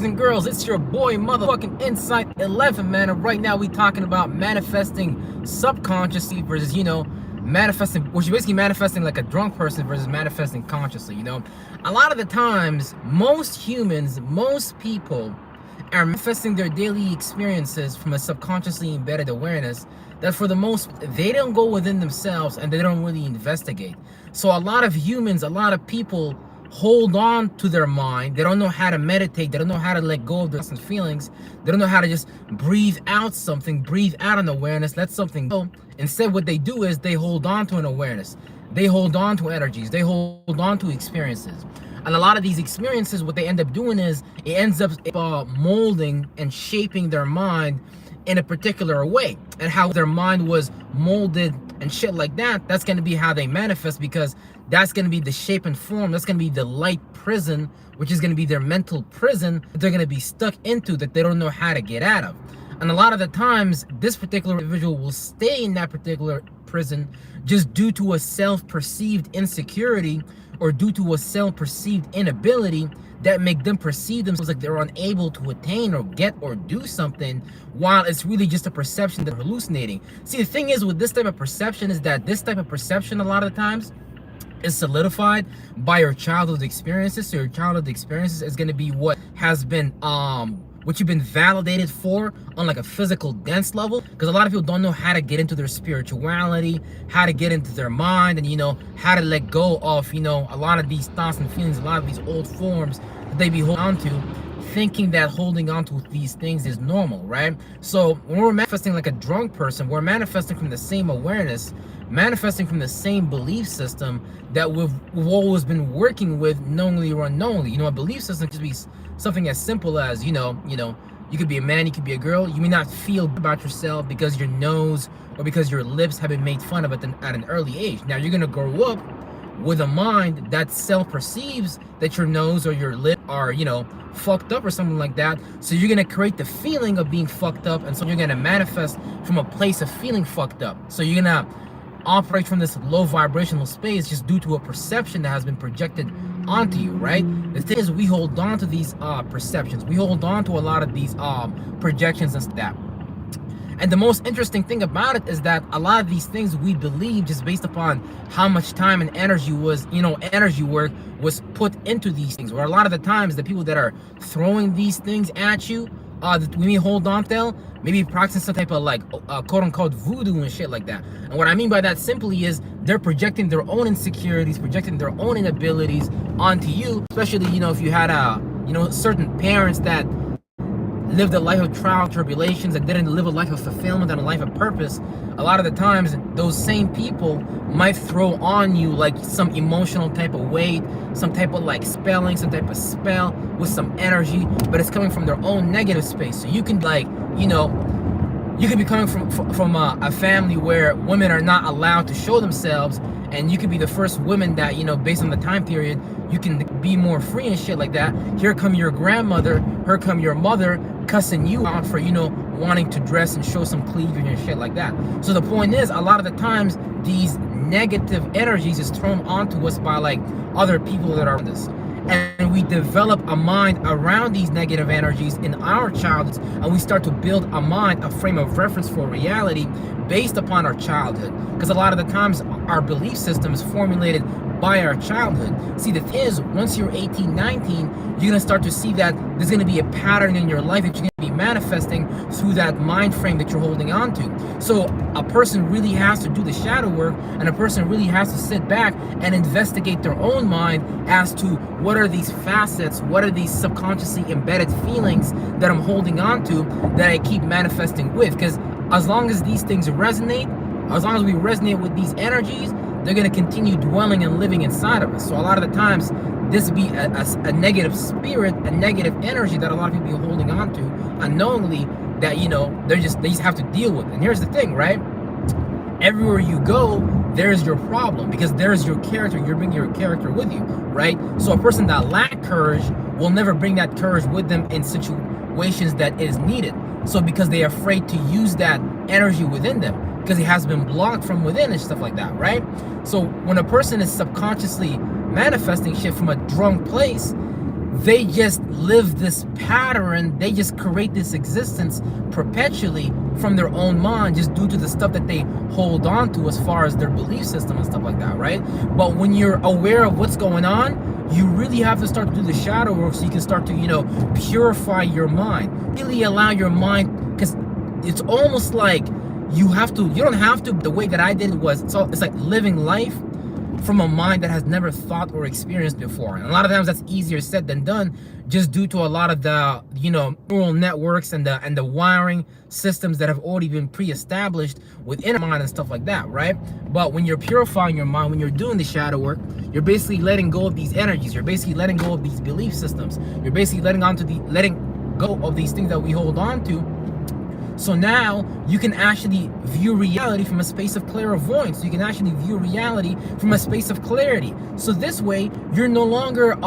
boys and girls, it's your boy motherfucking Insight 11, man. And right now we talking about manifesting subconsciously versus, manifesting, which is basically manifesting like a drunk person versus manifesting consciously, A lot of the times, most humans, most people are manifesting their daily experiences from a subconsciously embedded awareness that for the most, they don't go within themselves and they don't really investigate. So a lot of humans, a lot of people hold on to their mind. They don't know how to meditate. They don't know how to let go of their feelings. They don't know how to just breathe out something, breathe out an awareness, let something go. Instead, what they do is they hold on to an awareness. They hold on to energies. They hold on to experiences. And a lot of these experiences, what they end up doing is it ends up molding and shaping their mind in a particular way. And how their mind was molded and shit like that, that's going to be how they manifest, because that's going to be the shape and form. That's going to be the light prison, which is going to be their mental prison that they're going to be stuck into, that they don't know how to get out of. And a lot of the times, this particular individual will stay in that particular prison just due to a self-perceived insecurity or due to a self-perceived inability that make them perceive themselves like they're unable to attain or get or do something, while it's really just a perception that they're hallucinating. See, the thing is with this type of perception is that this type of perception a lot of the times is solidified by your childhood experiences. So your childhood experiences is going to be what has been what you've been validated for on like a physical dense level, because a lot of people don't know how to get into their spirituality, how to get into their mind, and how to let go of a lot of these thoughts and feelings, a lot of these old forms that they be holding on to, thinking that holding on to these things is normal, right? So when we're manifesting like a drunk person, we're manifesting from the same awareness, manifesting from the same belief system that we've always been working with, knowingly or unknowingly. A belief system could be something as simple as, you could be a man, you could be a girl. You may not feel good about yourself because your nose or because your lips have been made fun of at an early age. Now you're gonna grow up with a mind that self-perceives that your nose or your lip are, fucked up or something like that. So you're gonna create the feeling of being fucked up, and so you're gonna manifest from a place of feeling fucked up. So you're gonna operate from this low vibrational space just due to a perception that has been projected onto you, right? The thing is, we hold on to these perceptions. We hold on to a lot of these projections and stuff. And the most interesting thing about it is that a lot of these things we believe just based upon how much time and energy was, energy work was put into these things. Where a lot of the times the people that are throwing these things at you, that we may hold on to, maybe practicing some type of like quote unquote voodoo and shit like that. And what I mean by that simply is they're projecting their own insecurities, projecting their own inabilities onto you, especially, if you had certain parents that lived a life of trial and tribulations and didn't live a life of fulfillment and a life of purpose. A lot of the times those same people might throw on you like some emotional type of weight, some type of like spelling, some type of spell with some energy, but it's coming from their own negative space. So you can you could be coming from a family where women are not allowed to show themselves, and you could be the first woman that, based on the time period, you can be more free and shit like that. Here come your grandmother, here come your mother cussing you out for, wanting to dress and show some cleavage and shit like that. So the point is, a lot of the times, these negative energies is thrown onto us by like other people that are around us. And we develop a mind around these negative energies in our childhoods, and we start to build a mind, a frame of reference for reality based upon our childhood. Because a lot of the times our belief system is formulated by our childhood. See, the thing is, once you're 18, 19, you're gonna start to see that there's gonna be a pattern in your life that you're gonna be manifesting through that mind frame that you're holding on to. So a person really has to do the shadow work, and a person really has to sit back and investigate their own mind as to what are these facets, what are these subconsciously embedded feelings that I'm holding on to that I keep manifesting with. Because as long as these things resonate, as long as we resonate with these energies, they're going to continue dwelling and living inside of us. So a lot of the times, this be a negative spirit, a negative energy that a lot of people are holding on to unknowingly, that, they just have to deal with. And here's the thing, right? Everywhere you go, there's your problem, because there's your character. You're bringing your character with you, right? So a person that lacks courage will never bring that courage with them in situations that is needed. So because they're afraid to use that energy within them, because it has been blocked from within and stuff like that, right? So when a person is subconsciously manifesting shit from a drunk place, they just live this pattern, they just create this existence perpetually from their own mind, just due to the stuff that they hold on to as far as their belief system and stuff like that, right? But when you're aware of what's going on, you really have to start to do the shadow work so you can start to, purify your mind, really allow your mind, because it's almost like you don't have to. The way that I did it was, it's like living life from a mind that has never thought or experienced before. And a lot of times that's easier said than done, just due to a lot of the neural networks and the wiring systems that have already been pre-established within our mind and stuff like that, right? But when you're purifying your mind, when you're doing the shadow work, you're basically letting go of these energies, you're basically letting go of these belief systems, you're basically letting go of these things that we hold on to. So now you can actually view reality from a space of clairvoyance. You can actually view reality from a space of clarity. So this way, you're no longer,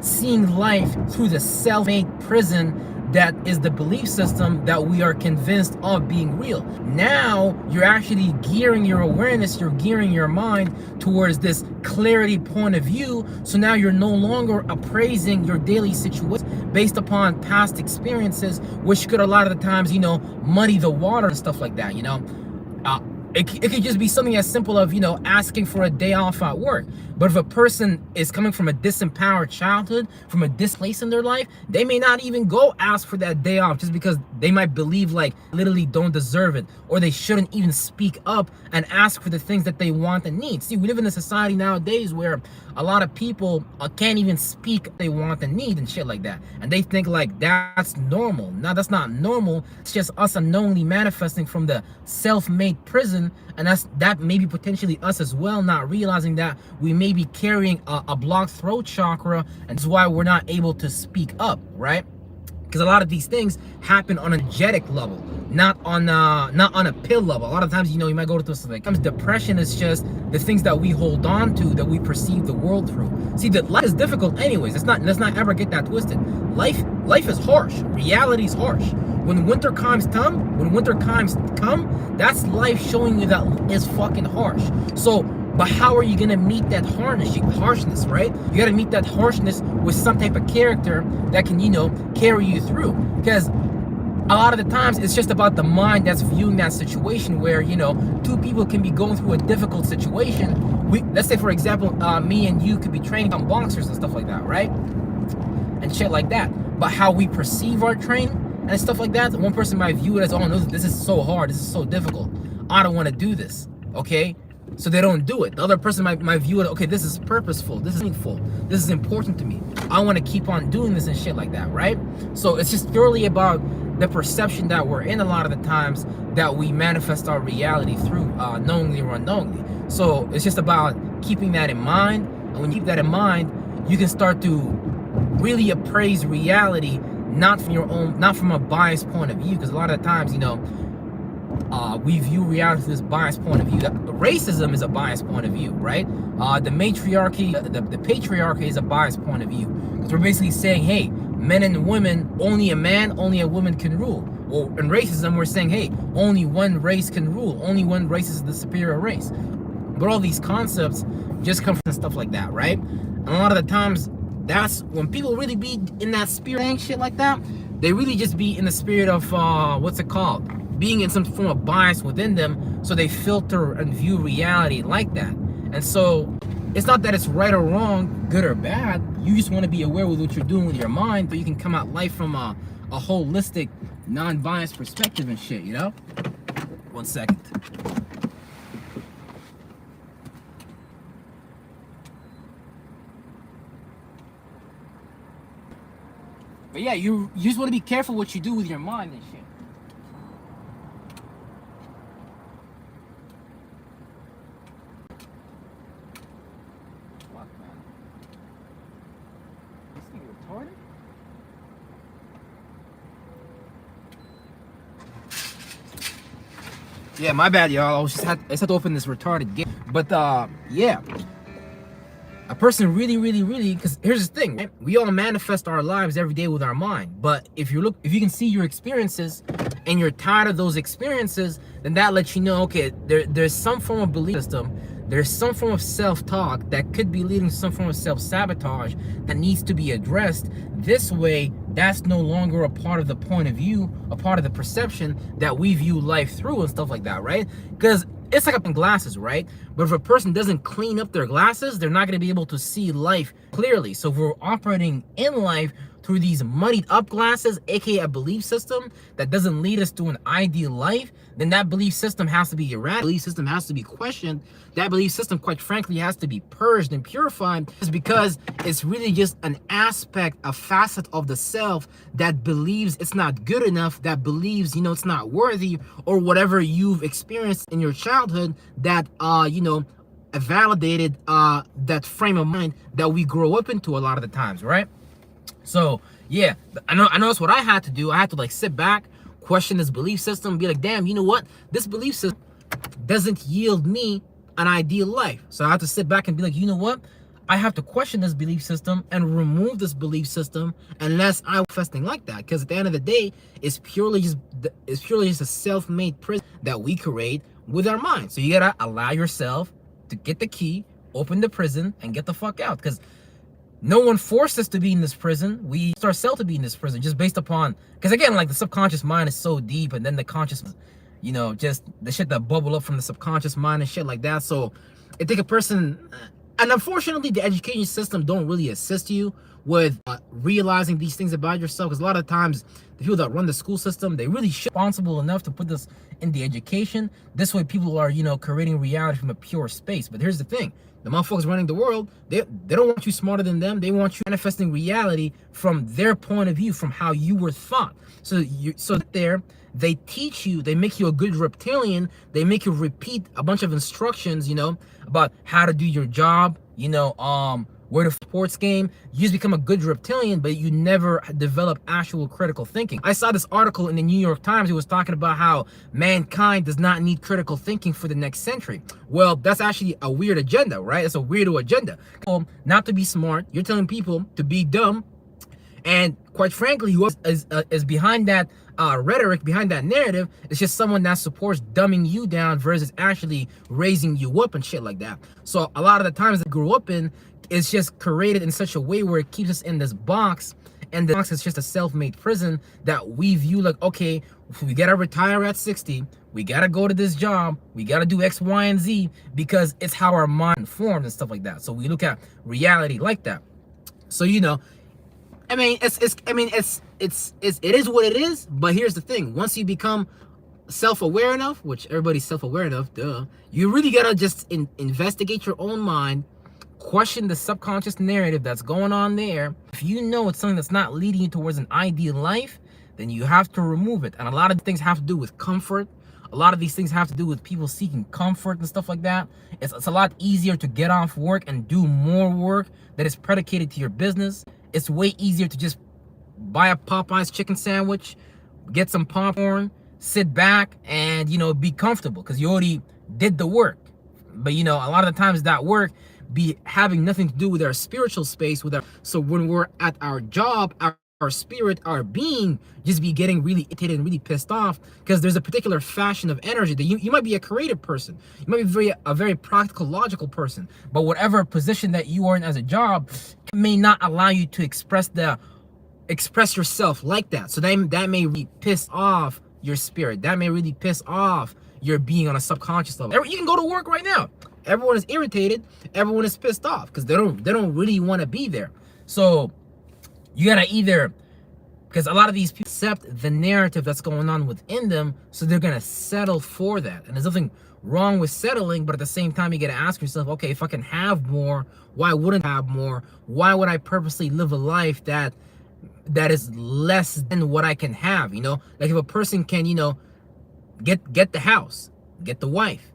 seeing life through the self-made prison that is the belief system that we are convinced of being real. Now you're actually gearing your awareness, you're gearing your mind towards this clarity point of view. So now you're no longer appraising your daily situation based upon past experiences, which could a lot of the times, muddy the water and stuff like that, It could just be something as simple of, asking for a day off at work. But if a person is coming from a disempowered childhood, from a displace in their life, they may not even go ask for that day off just because they might believe like literally don't deserve it, or they shouldn't even speak up and ask for the things that they want and need. See, we live in a society nowadays where a lot of people can't even speak what they want and need and shit like that. And they think like that's normal. Now that's not normal. It's just us unknowingly manifesting from the self-made prison. And that may be potentially us as well, not realizing that we may be carrying a blocked throat chakra, and that's why we're not able to speak up, right? Because a lot of these things happen on an energetic level, not on a pill level. A lot of times, you might go to something like depression is just the things that we hold on to, that we perceive the world through. See, that life is difficult anyways. Let's not ever get that twisted. Life is harsh. Reality is harsh. When winter times come, that's life showing you that it's fucking harsh. So, but how are you gonna meet that harshness, right? You gotta meet that harshness with some type of character that can, carry you through. Because a lot of the times it's just about the mind that's viewing that situation where, two people can be going through a difficult situation. Let's say, for example, me and you could be training on boxers and stuff like that, right? And shit like that. But how we perceive our training and stuff like that, one person might view it as, oh no, this is so hard, this is so difficult, I don't want to do this, okay? So they don't do it. The other person might view it, okay, this is purposeful, this is meaningful, this is important to me, I want to keep on doing this and shit like that, right? So it's just purely about the perception that we're in a lot of the times that we manifest our reality through, knowingly or unknowingly. So it's just about keeping that in mind, and when you keep that in mind, you can start to really appraise reality, not from a biased point of view. Because a lot of the times, we view reality through this biased point of view. Racism is a biased point of view, right? The matriarchy, the patriarchy is a biased point of view. Because we're basically saying, hey, men and women, only a man, only a woman can rule. Or in racism, we're saying, hey, only one race can rule. Only one race is the superior race. But all these concepts just come from stuff like that, right? And a lot of the times, that's when people really be in that spirit and shit like that. They really just be in the spirit of being in some form of bias within them, so they filter and view reality like that. And so it's not that it's right or wrong, good or bad. You just want to be aware with what you're doing with your mind, so you can come at life from a holistic, non-biased perspective and shit, 1 second. But yeah, you just want to be careful what you do with your mind and shit. Fuck, man. This thing retarded? Yeah, my bad, y'all. I just had to open this retarded gate. But yeah. A person really, because here's the thing, right? We all manifest our lives every day with our mind. But if you can see your experiences and you're tired of those experiences, then that lets you know, okay, there's some form of belief system there's some form of self-talk that could be leading to some form of self-sabotage that needs to be addressed. This way, that's no longer a part of the point of view, a part of the perception that we view life through and stuff like that, right? Because it's like up in glasses, right? But if a person doesn't clean up their glasses, they're not going to be able to see life clearly. So if we're operating in life through these muddied up glasses, aka a belief system that doesn't lead us to an ideal life, then that belief system has to be eradicated. Belief system has to be questioned. That belief system, quite frankly, has to be purged and purified. It's because it's really just an aspect, a facet of the self that believes it's not good enough, that believes, it's not worthy, or whatever you've experienced in your childhood that, validated that frame of mind that we grow up into a lot of the times, right? So yeah, I know that's what I had to do. I had to sit back, question this belief system, be like, damn, you know what? This belief system doesn't yield me an ideal life. So I have to sit back and be like, you know what? I have to question this belief system and remove this belief system unless I'm manifesting like that. Because at the end of the day, it's purely just a self-made prison that we create with our mind. So you gotta allow yourself to get the key, open the prison, and get the fuck out. Because no one forced us to be in this prison. We forced ourselves to be in this prison just based upon, because again, the subconscious mind is so deep, and then the conscious, just the shit that bubble up from the subconscious mind and shit like that. So I think a person, and unfortunately the education system don't really assist you with realizing these things about yourself, because a lot of times the people that run the school system, they really responsible enough to put this in the education. This way people are, creating reality from a pure space. But here's the thing. The motherfuckers running the world, they don't want you smarter than them. They want you manifesting reality from their point of view, from how you were thought. So there, they teach you, they make you a good reptilian. They make you repeat a bunch of instructions, about how to do your job, where to sports game. You just become a good reptilian, but you never develop actual critical thinking. I saw this article in the New York Times. It was talking about how mankind does not need critical thinking for the next century. Well, that's actually a weird agenda, right? It's a weirdo agenda. Not to be smart, you're telling people to be dumb. And quite frankly, who is behind that rhetoric, behind that narrative, is just someone that supports dumbing you down versus actually raising you up and shit like that. So a lot of the times that I grew up in, it's just created in such a way where it keeps us in this box, and the box is just a self-made prison that we view like, okay, we gotta retire at 60, we gotta go to this job, we gotta do X, Y, and Z, because it's how our mind formed and stuff like that. So we look at reality like that. So it is what it is. But here's the thing: once you become self-aware enough, which everybody's self-aware enough, duh, you really gotta just investigate your own mind. Question the subconscious narrative that's going on there. If you know it's something that's not leading you towards an ideal life, then you have to remove it. And a lot of things have to do with comfort. A lot of these things have to do with people seeking comfort and stuff like that. It's a lot easier to get off work and do more work that is predicated to your business. It's way easier to just buy a Popeye's chicken sandwich, get some popcorn, sit back, and be comfortable because you already did the work. But a lot of the times that work be having nothing to do with our spiritual space, so when we're at our job, our spirit, our being just be getting really irritated and really pissed off because there's a particular fashion of energy that you might be a creative person, you might be a very practical, logical person, but whatever position that you are in as a job may not allow you to express yourself like that. So that may really piss off your spirit. That may really piss off your being on a subconscious level. You can go to work right now. Everyone is irritated. Everyone is pissed off because they don't really want to be there. So you gotta either, because a lot of these people accept the narrative that's going on within them, so they're gonna settle for that. And there's nothing wrong with settling, but at the same time, you gotta ask yourself, okay, if I can have more, why wouldn't I have more? Why would I purposely live a life that is less than what I can have? Like if a person can, get the house, get the wife,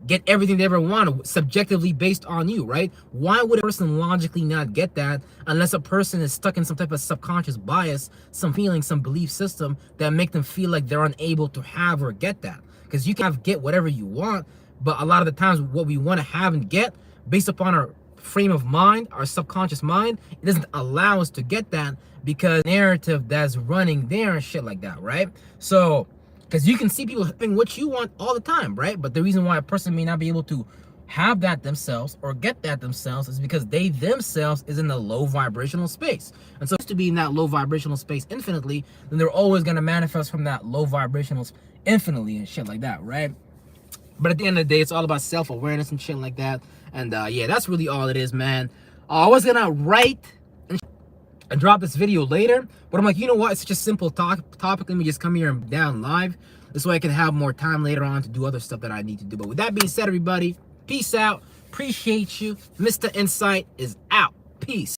get everything they ever wanted subjectively based on you, right? Why would a person logically not get that unless a person is stuck in some type of subconscious bias, some feeling, some belief system that make them feel like they're unable to have or get that? Because you can get whatever you want, but a lot of the times what we want to have and get based upon our frame of mind, our subconscious mind, it doesn't allow us to get that because narrative that's running there and shit like that, right? So because you can see people having what you want all the time, right? But the reason why a person may not be able to have that themselves or get that themselves is because they themselves is in the low vibrational space. And so to be in that low vibrational space infinitely, then they're always going to manifest from that low vibrational infinitely and shit like that, right? But at the end of the day, it's all about self-awareness and shit like that. And yeah, that's really all it is, man. I was gonna write and drop this video later, but I'm like, you know what? It's such a simple topic. Let me just come here and down live. This way I can have more time later on to do other stuff that I need to do. But with that being said, everybody, peace out. Appreciate you. Mr. Insight is out. Peace.